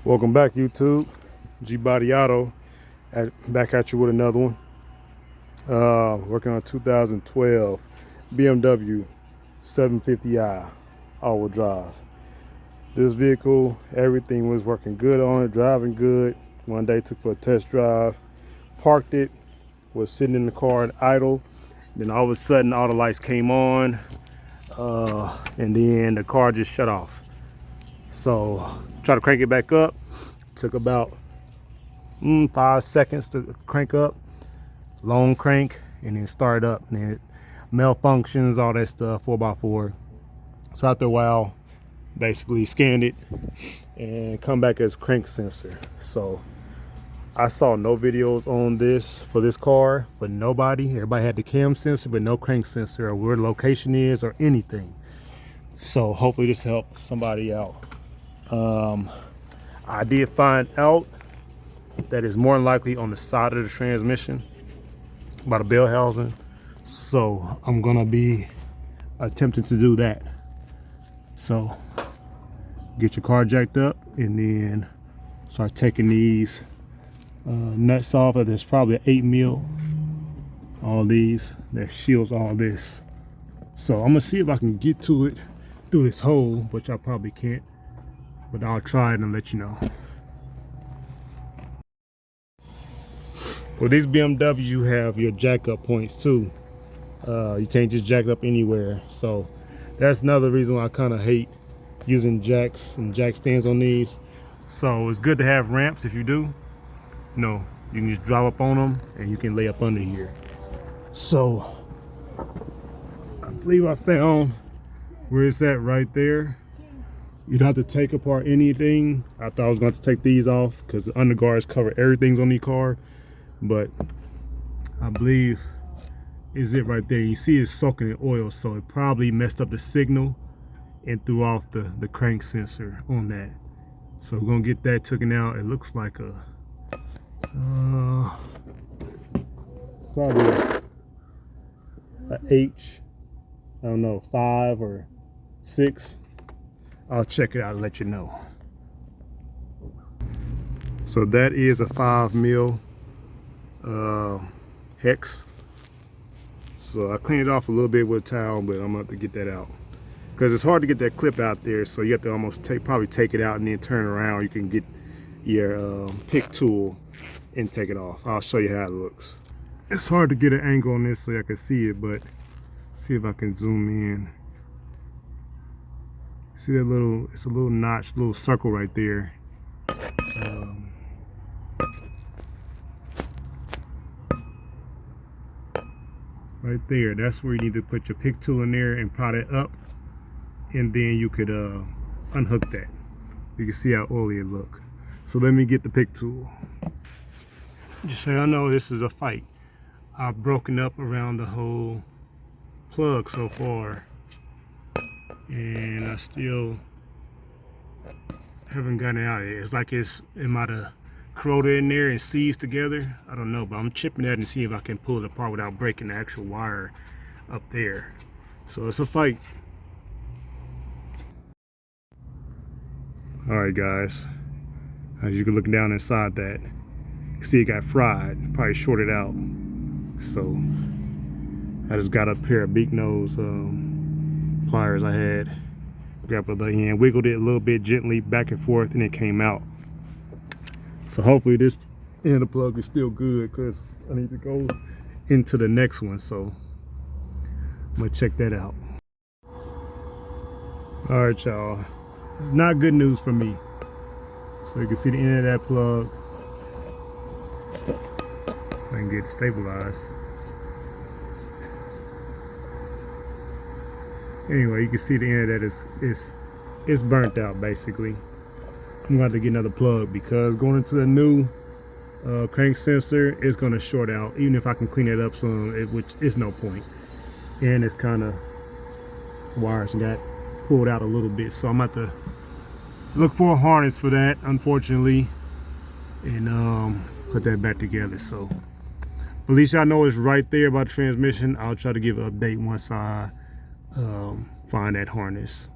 Welcome back, YouTube. G Body Auto back at you with another one. Working on 2012 BMW 750i all-wheel drive. This vehicle, everything was working good on it, driving good. One day took for a test drive, parked it, was sitting in the car and idle. Then all of a sudden all the lights came on, and then the car just shut off. So try to crank it back up. Took about 5 seconds to crank up, long crank, and then start up, and then it malfunctions, all that stuff, 4x4. So after a while, basically scanned it and come back as crank sensor. So I saw no videos on this for this car, for nobody. Everybody had the cam sensor, but no crank sensor or where the location is or anything. So hopefully this helped somebody out. I did find out that it's more than likely on the side of the transmission by the bell housing. So I'm gonna be attempting to do that. So get your car jacked up and then start taking these nuts off. There's probably an 8 mil, all these, that shields all this. So I'm gonna see if I can get to it through this hole, which I probably can't, but I'll try it and let you know. Well, these BMW have your jack up points too. You can't just jack up anywhere. So that's another reason why I kind of hate using jacks and jack stands on these. So it's good to have ramps. If you do, you can just drive up on them and you can lay up under here. So I believe I found where it's at right there. You don't have to take apart anything. I thought I was going to take these off because the underguards cover everything's on the car, but I believe is it right there. You see it's soaking in oil, so it probably messed up the signal and threw off the crank sensor on that. So we're gonna get that taken out. It looks like a probably a H, I don't know, 5 or 6. I'll check it out and let you know. So that is a 5 mil hex. So I cleaned it off a little bit with a towel, but I'm gonna have to get that out because it's hard to get that clip out there. So you have to almost probably take it out and then turn around. You can get your pick tool and take it off. I'll show you how it looks. It's hard to get an angle on this so I can see it, but see if I can zoom in. See that little, it's a little notch, little circle right there. Right there, that's where you need to put your pick tool in there and prod it up, and then you could unhook that. You can see how oily it look. So let me get the pick tool. Just so I know, this is a fight. I've broken up around the whole plug so far, and I still haven't gotten it out of it. It's like it might have corroded in there and seized together. I don't know, but I'm chipping that and see if I can pull it apart without breaking the actual wire up there. So it's a fight. All right, guys. As you can look down inside that, you can see it got fried, probably shorted out. So I just got a pair of big nose pliers I had. Grabbed the end, wiggled it a little bit gently back and forth, and it came out. So hopefully this end of the plug is still good because I need to go into the next one. So I'm gonna check that out. All right, y'all. It's not good news for me. So you can see the end of that plug. I can get it stabilized. Anyway, you can see the end of that is burnt out basically. I'm going to have to get another plug because going into the new crank sensor, it's going to short out. Even if I can clean it up some, which is no point. And it's kind of, wires got pulled out a little bit. So I'm going to have to look for a harness for that, unfortunately, and put that back together. So at least y'all know it's right there about the transmission. I'll try to give an update once I find that harness.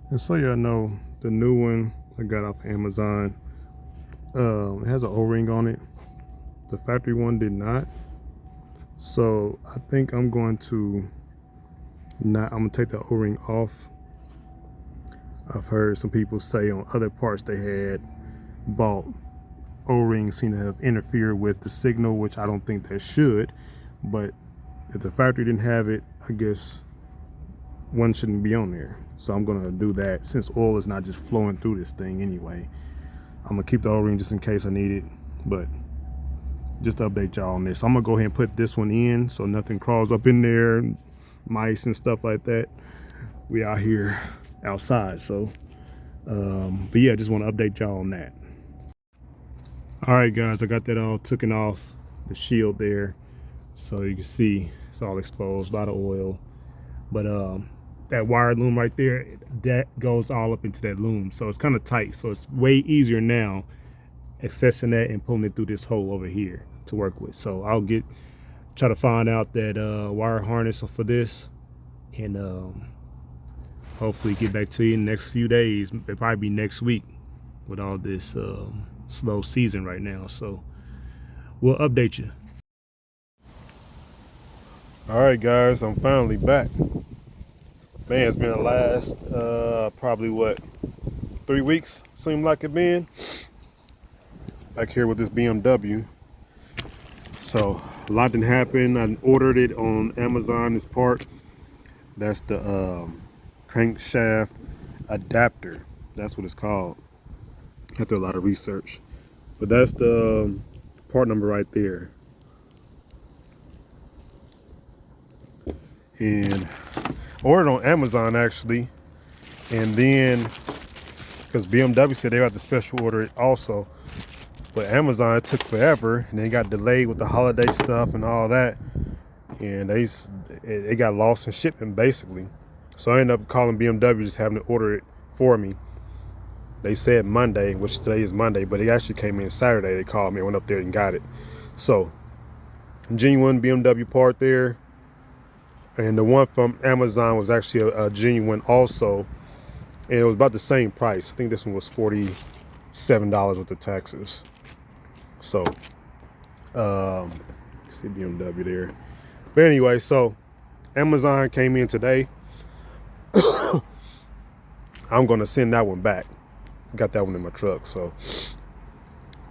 And so y'all know, the new one I got off Amazon. It has an O-ring on it. The factory one did not. So I think I'm going to take the O-ring off. I've heard some people say on other parts they had bought O-rings seem to have interfered with the signal, which I don't think they should. But if the factory didn't have it, I guess one shouldn't be on there. So I'm gonna do that since oil is not just flowing through this thing anyway. I'm gonna keep the O-ring just in case I need it, but just to update y'all on this. I'm gonna go ahead and put this one in so nothing crawls up in there, mice and stuff like that. We out here outside, so but yeah, just want to update y'all on that. All right guys, I got that all taken off the shield there, so you can see it's all exposed by the oil. But that wire loom right there, that goes all up into that loom, so it's kind of tight, so it's way easier now accessing that and pulling it through this hole over here to work with. So I'll try to find out that wire harness for this, and hopefully get back to you in the next few days. It'll probably be next week with all this slow season right now, so we'll update you. All right guys, I'm finally back. Man, it's been the last probably what, 3 weeks seemed like it been back here with this BMW. So a lot didn't happen. I ordered it on Amazon, this part. That's the crankshaft adapter, that's what it's called after a lot of research. But that's the part number right there. And ordered on Amazon actually, and then because BMW said they got the special order it also, but Amazon, it took forever, and then got delayed with the holiday stuff and all that, and it got lost in shipping basically. So I ended up calling BMW, just having to order it for me. They said Monday, which today is Monday, but it actually came in Saturday. They called me, I went up there and got it. So genuine BMW part there. And the one from Amazon was actually a genuine also, and it was about the same price. I think this one was $47 with the taxes. So see BMW there. But anyway, so Amazon came in today. I'm gonna send that one back. Got that one in my truck. So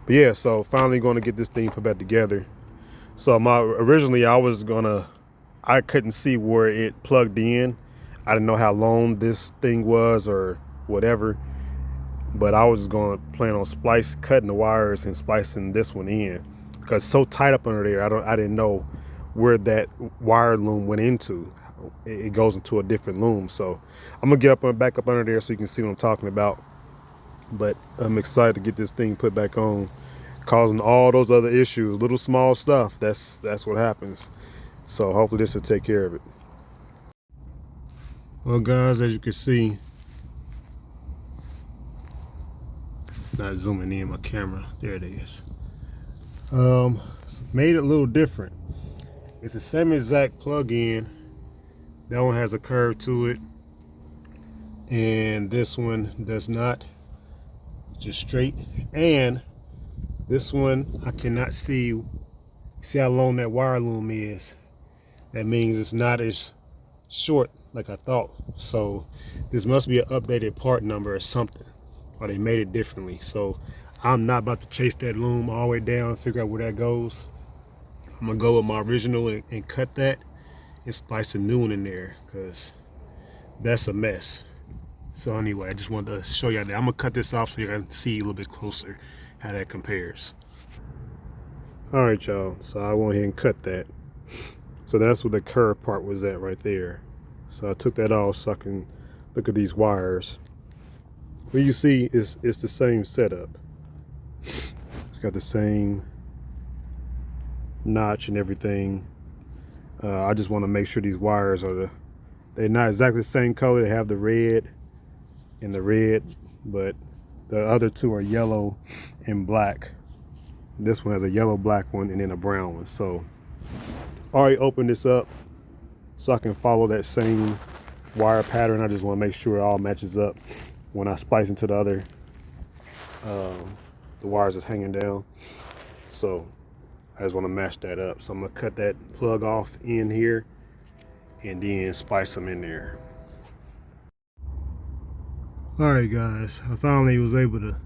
but yeah, so finally gonna get this thing put back together. So originally I couldn't see where it plugged in. I didn't know how long this thing was or whatever, but I was going to plan on cutting the wires and splicing this one in, because it's so tight up under there. I didn't know where that wire loom went into. It goes into a different loom. So I'm gonna get back up under there so you can see what I'm talking about. But I'm excited to get this thing put back on, causing all those other issues, little small stuff. That's what happens. So hopefully this will take care of it. Well guys, as you can see, not zooming in my camera, there it is. Made it a little different. It's the same exact plug-in. That one has a curve to it, and this one does not, just straight. And this one, I cannot see how long that wire loom is. That means it's not as short like I thought. So this must be an updated part number or something, or they made it differently. So I'm not about to chase that loom all the way down and figure out where that goes. I'm gonna go with my original and cut that and splice a new one in there, because that's a mess. So anyway, I just wanted to show you that. I'm gonna cut this off so you can see a little bit closer how that compares. All right, y'all, so I went ahead and cut that. So that's where the curved part was at right there. So I took that off so I can look at these wires. What you see is it's the same setup. It's got the same notch and everything. I just want to make sure these wires they're not exactly the same color. They have the red and the red, but the other two are yellow and black. This one has a yellow black one and then a brown one. So I already opened this up so I can follow that same wire pattern. I just want to make sure it all matches up. when I splice into the other, the wires is hanging down. So I just want to match that up. So I'm gonna cut that plug off in here and then splice them in there. All right, guys, I finally was able to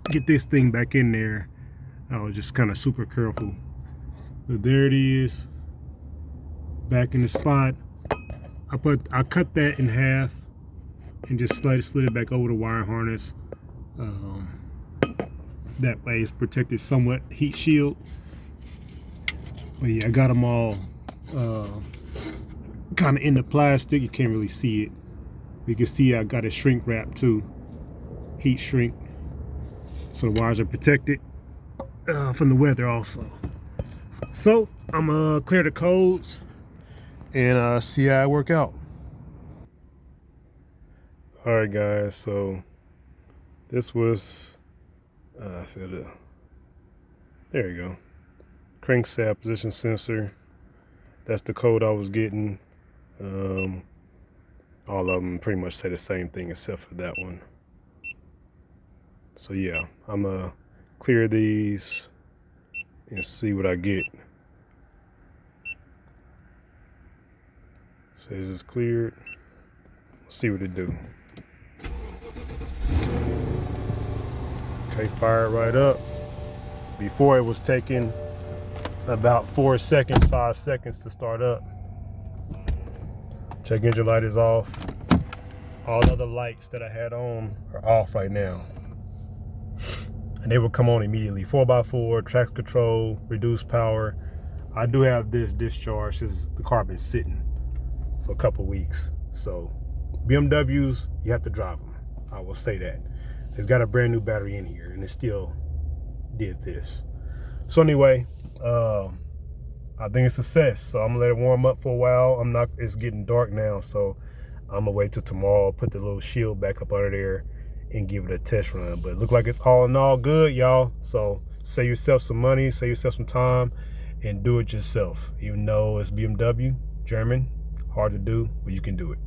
get this thing back in there. I was just kind of super careful, but there it is, back in the spot. I cut that in half and just slid it back over the wire harness. That way it's protected somewhat, heat shield. But yeah, I got them all kind of in the plastic. You can't really see it. You can see I got a shrink wrap too, heat shrink, so the wires are protected from the weather also. So I'm gonna clear the codes and see how it work out. All right, guys. So this was there you go. Crankshaft position sensor. That's the code I was getting. All of them pretty much say the same thing except for that one. So yeah, I'm gonna clear these and see what I get. Says it's cleared. Let's see what it do. Okay, fire it right up. Before it was taking about 4 seconds, 5 seconds to start up. Check engine light is off. All other lights that I had on are off right now. And they will come on immediately. 4x4, traction control, reduced power. I do have this discharge since the car been sitting for a couple weeks. So BMWs, you have to drive them. I will say that. It's got a brand new battery in here and it still did this. So anyway, I think it's a success. So I'm gonna let it warm up for a while. It's getting dark now, so I'm gonna wait till tomorrow, put the little shield back up under there and give it a test run. But it look like it's all in all good, y'all. So save yourself some money, save yourself some time, and do it yourself. Even though it's BMW, German, hard to do, but you can do it.